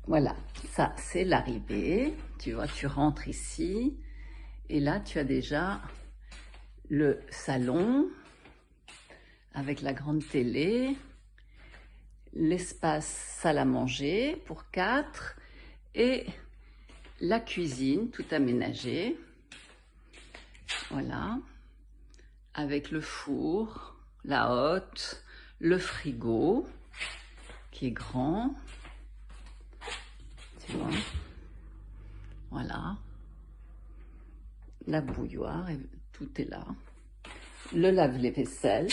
Voilà, ça c'est l'arrivée. Tu vois, tu rentres ici et là tu as déjà le salon avec la grande télé, l'espace salle à manger pour 4 et la cuisine tout aménagée. Voilà, avec le four, la hotte, le frigo qui est grand. Tu vois, voilà, la bouilloire, et tout est là. Le lave-vaisselle,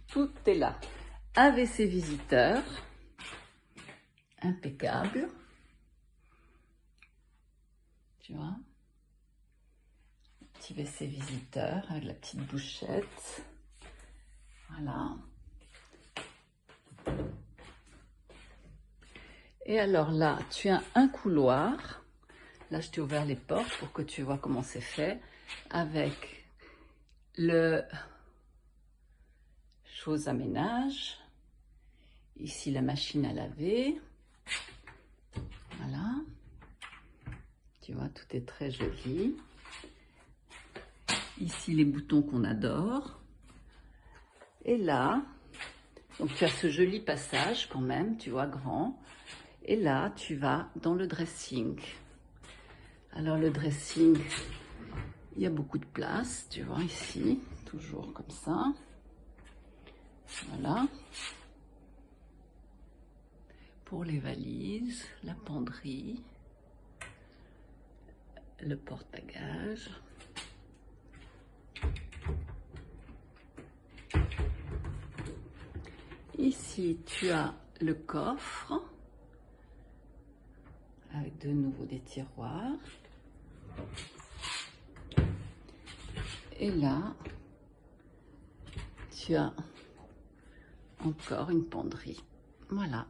tout est là. Un WC visiteur, impeccable, tu vois. Petit WC visiteur avec la petite douchette, voilà. Et alors là, tu as un couloir. Là, je t'ai ouvert les portes pour que tu vois comment c'est fait. Avec le chose à ménage. Ici, la machine à laver. Voilà. Tu vois, tout est très joli. Ici, les boutons qu'on adore. Et là, donc tu as ce joli passage quand même, tu vois, grand. Et là, tu vas dans le dressing. Alors le dressing, il y a beaucoup de place, tu vois, ici, toujours comme ça. Voilà. Pour les valises, la penderie, le porte-bagages. Ici, tu as le coffre, avec de nouveau des tiroirs. Et là, tu as encore une penderie. Voilà.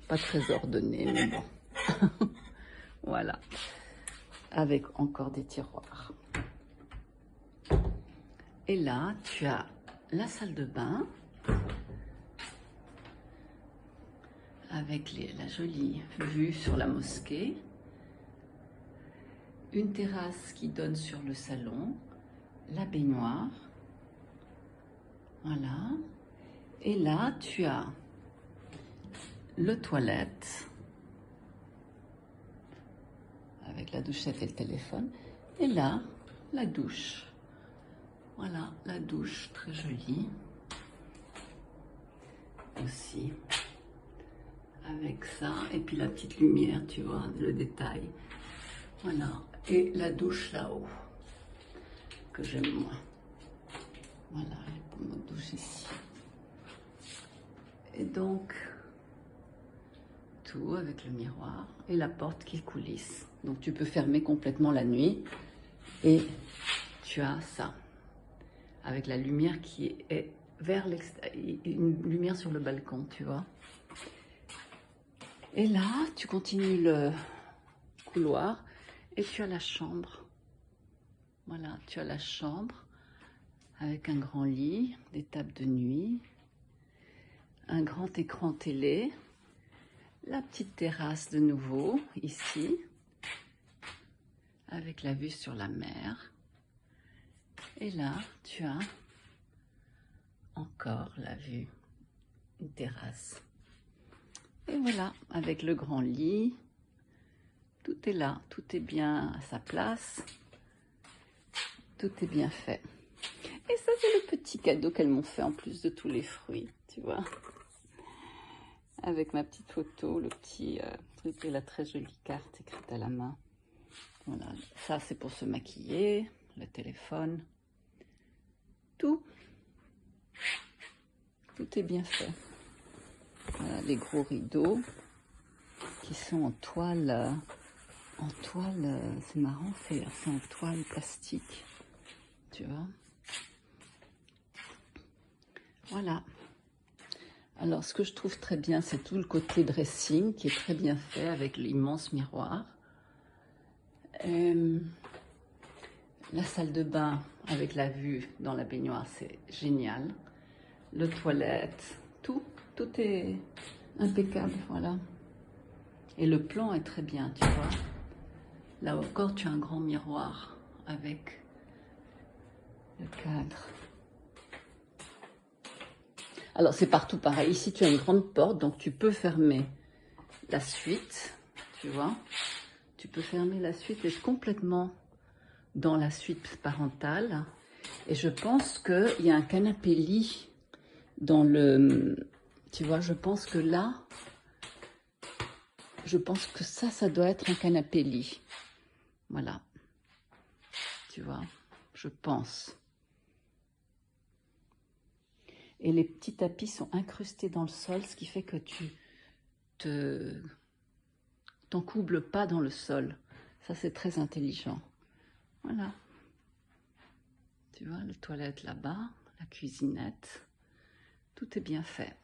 Pas très ordonné, mais bon. Voilà. Avec encore des tiroirs. Et là, tu as la salle de bain. Avec la jolie vue sur la mosquée. Une terrasse qui donne sur le salon. La baignoire. Voilà. Et là, tu as le toilette. Avec la douchette et le téléphone. Et là, la douche. Voilà, la douche très jolie. Aussi. Avec ça. Et puis la petite lumière, tu vois, le détail. Voilà. Et la douche là-haut. Que j'aime moins. Voilà, pour ma douche ici. Et donc, tout avec le miroir et la porte qui coulisse. Donc tu peux fermer complètement la nuit et tu as ça. Avec la lumière qui est vers l'extérieur, une lumière sur le balcon, tu vois. Et là, tu continues le couloir et tu as la chambre. Voilà, tu as la chambre avec un grand lit, des tables de nuit, un grand écran télé, la petite terrasse de nouveau, ici, avec la vue sur la mer. Et là, tu as encore la vue, une terrasse. Et voilà, avec le grand lit, tout est là, tout est bien à sa place, tout est bien fait. Et ça, c'est le petit cadeau qu'elles m'ont fait en plus de tous les fruits, tu vois. Avec ma petite photo, le petit truc et la très jolie carte écrite à la main. Voilà, ça c'est pour se maquiller, le téléphone, tout est bien fait. Voilà, les gros rideaux qui sont en toile, c'est marrant, c'est en toile plastique, tu vois. Voilà. Alors, ce que je trouve très bien, c'est tout le côté dressing qui est très bien fait avec l'immense miroir. La salle de bain avec la vue dans la baignoire, c'est génial. Le toilette, tout Tout est impeccable, voilà. Et le plan est très bien, tu vois. Là encore, tu as un grand miroir avec le cadre. Alors, c'est partout pareil. Ici, tu as une grande porte, donc tu peux fermer la suite, tu vois. Tu peux fermer la suite et être complètement dans la suite parentale. Et je pense qu'il y a un canapé lit dans le... Tu vois, je pense que là, je pense que ça doit être un canapé lit. Voilà. Tu vois, je pense. Et les petits tapis sont incrustés dans le sol, ce qui fait que tu t'encoubles pas dans le sol. Ça, c'est très intelligent. Voilà. Tu vois, les toilettes là-bas, la cuisinette. Tout est bien fait.